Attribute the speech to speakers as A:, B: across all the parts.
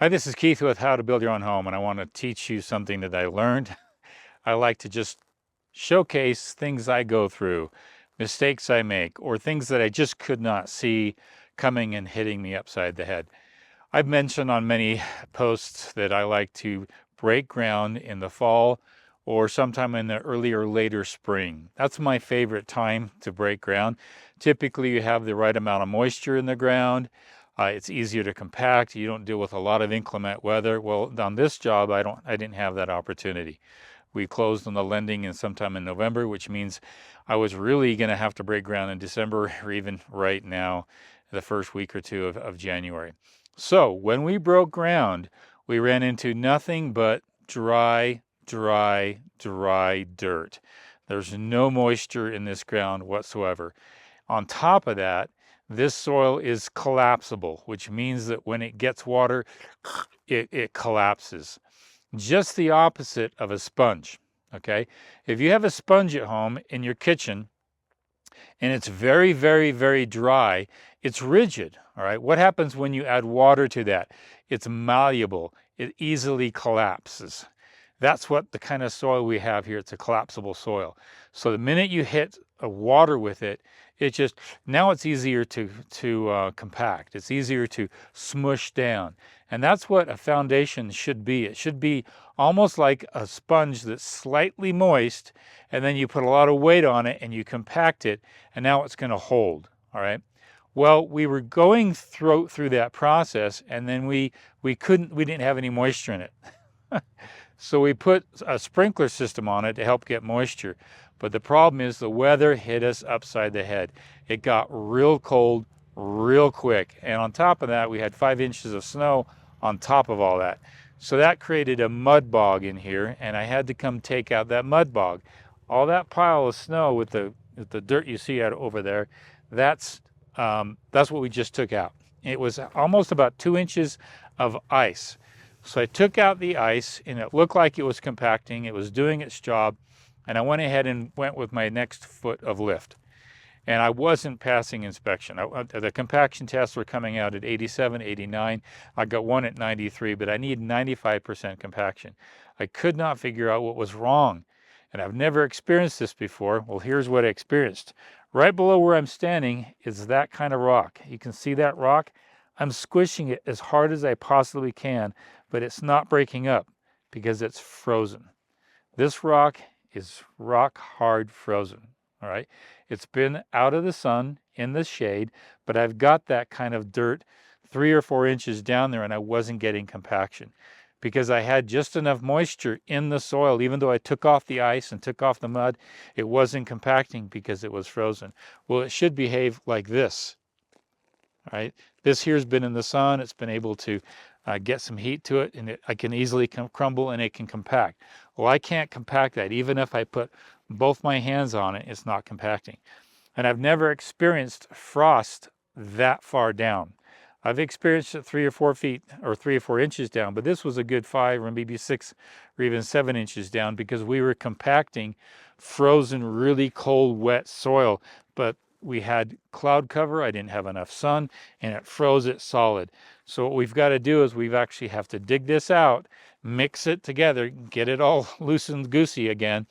A: Hi, this is Keith with How to Build Your Own Home, and I want to teach you something that I learned. I like to just showcase things I go through, mistakes I make, or things that I just could not see coming and hitting me upside the head. I've mentioned on many posts that I like to break ground in the fall or sometime in the early or later spring. That's my favorite time to break ground. Typically, you have the right amount of moisture in the ground. It's easier to compact. You don't deal with a lot of inclement weather. Well, on this job, I didn't have that opportunity. We closed on the lending in sometime in November, which means I was really going to have to break ground in December or even right now, the first week or two of January. So when we broke ground, we ran into nothing but dry, dry, dry dirt. There's no moisture in this ground whatsoever. On top of that, this soil is collapsible, which means that when it gets water, it collapses. Just the opposite of a sponge, okay? If you have a sponge at home in your kitchen and it's very, very, very dry, it's rigid, all right? What happens when you add water to that? It's malleable. It easily collapses. That's what the kind of soil we have here. It's a collapsible soil. So the minute you hit a water with it, it just, now it's easier to compact. It's easier to smush down. And that's what a foundation should be. It should be almost like a sponge that's slightly moist, and then you put a lot of weight on it and you compact it, and now it's going to hold, all right? Well, we were going through that process, and then we didn't have any moisture in it. So we put a sprinkler system on it to help get moisture. But the problem is the weather hit us upside the head. It got real cold real quick. And on top of that, we had 5 inches of snow on top of all that. So that created a mud bog in here, and I had to come take out that mud bog. All that pile of snow with the dirt you see out over there, that's what we just took out. It was almost about 2 inches of ice. So I took out the ice, and it looked like it was compacting. It was doing its job, and I went ahead and went with my next foot of lift. And I wasn't passing inspection. The compaction tests were coming out at 87, 89. I got one at 93, but I need 95% compaction. I could not figure out what was wrong, and I've never experienced this before. Well, here's what I experienced. Right below where I'm standing is that kind of rock. You can see that rock? I'm squishing it as hard as I possibly can, but it's not breaking up because it's frozen. This rock is rock hard frozen, all right? It's been out of the sun in the shade, but I've got that kind of dirt 3 or 4 inches down there, and I wasn't getting compaction because I had just enough moisture in the soil. Even though I took off the ice and took off the mud, it wasn't compacting because it was frozen. Well, it should behave like this. All right, this here's been in the sun. It's been able to get some heat to it, and I can easily crumble, and it can compact. Well, I can't compact that. Even if I put both my hands on it, it's not compacting. And I've never experienced frost that far down. I've experienced it 3 or 4 feet or 3 or 4 inches down, but this was a good 5 or maybe 6 or even 7 inches down because we were compacting frozen, really cold, wet soil. But we had cloud cover, I didn't have enough sun, and it froze it solid. So what we've got to do is we've actually have to dig this out, mix it together, get it all loose and goosey again,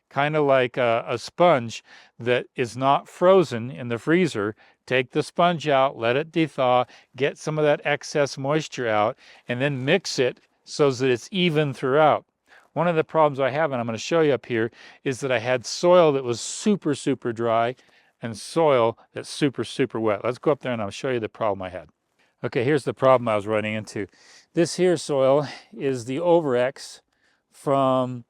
A: kind of like a sponge that is not frozen in the freezer. Take the sponge out, let it thaw, get some of that excess moisture out, and then mix it so that it's even throughout. One of the problems I have, and I'm going to show you up here, is that I had soil that was super, super dry and soil that's super, super wet. Let's go up there and I'll show you the problem I had. Okay, here's the problem I was running into. This here soil is the Overx from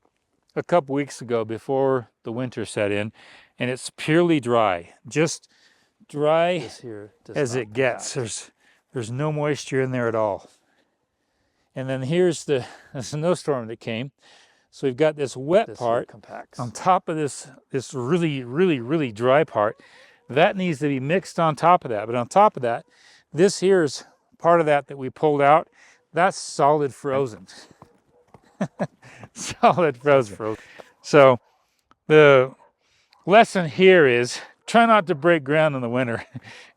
A: a couple weeks ago before the winter set in, and it's purely dry, just dry as it gets. There's no moisture in there at all. And then here's the snowstorm that came. So we've got this wet part on top of this really, really, really dry part. That needs to be mixed on top of that. But on top of that, this here's part of that we pulled out. That's solid frozen. Solid frozen. So the lesson here is try not to break ground in the winter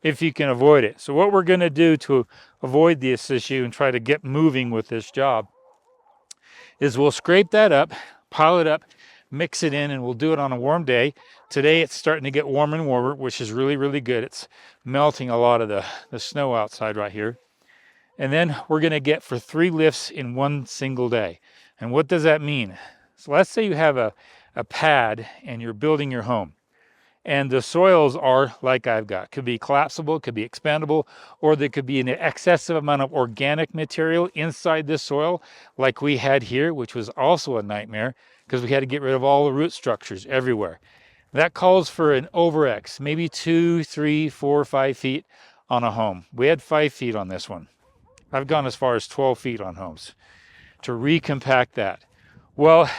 A: if you can avoid it. So what we're going to do to avoid this issue and try to get moving with this job is we'll scrape that up, pile it up, mix it in, and we'll do it on a warm day. Today it's starting to get warmer and warmer, which is really, really good. It's melting a lot of the snow outside right here. And then we're going to get for 3 lifts in one single day. And what does that mean? So let's say you have a pad and you're building your home. And the soils are like I've got. Could be collapsible, could be expandable, or there could be an excessive amount of organic material inside this soil, like we had here, which was also a nightmare because we had to get rid of all the root structures everywhere. That calls for an over-X, maybe 2, 3, 4, 5 feet on a home. We had 5 feet on this one. I've gone as far as 12 feet on homes to recompact that. Well,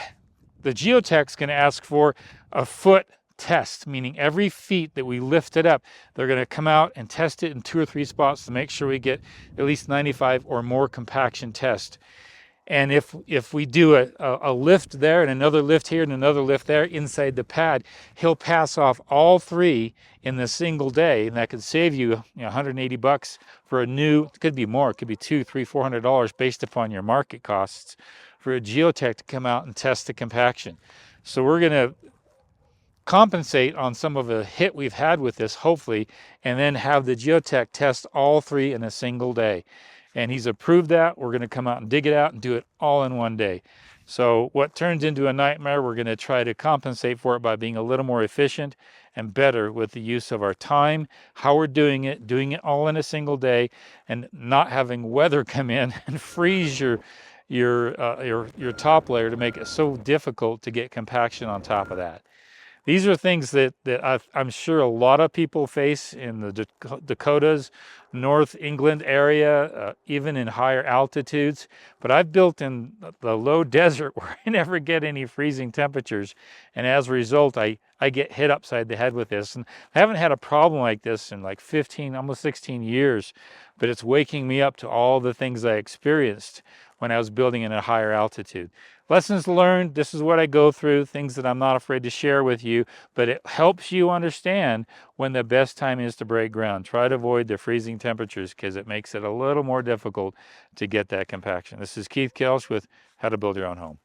A: the geotech's going to ask for a foot test, meaning every feet that we lift it up, they're going to come out and test it in 2 or 3 spots to make sure we get at least 95 or more compaction test. And if we do a lift there and another lift here and another lift there inside the pad, he'll pass off all 3 in the single day, and that could save you, $180 for a new. It could be more. It could be $200, $300, $400 based upon your market costs for a geotech to come out and test the compaction. So we're going to compensate on some of the hit we've had with this, hopefully, and then have the geotech test all 3 in a single day. And he's approved that. We're going to come out and dig it out and do it all in one day. So what turns into a nightmare, we're going to try to compensate for it by being a little more efficient and better with the use of our time, how we're doing it all in a single day, and not having weather come in and freeze your top layer to make it so difficult to get compaction on top of that. These are things that I'm sure a lot of people face in the Dakotas, North England area, even in higher altitudes. But I've built in the low desert where I never get any freezing temperatures. And as a result, I get hit upside the head with this. And I haven't had a problem like this in like 15, almost 16 years. But it's waking me up to all the things I experienced when I was building in a higher altitude. Lessons learned, this is what I go through, things that I'm not afraid to share with you, but it helps you understand when the best time is to break ground. Try to avoid the freezing temperatures because it makes it a little more difficult to get that compaction. This is Keith Kelch with How to Build Your Own Home.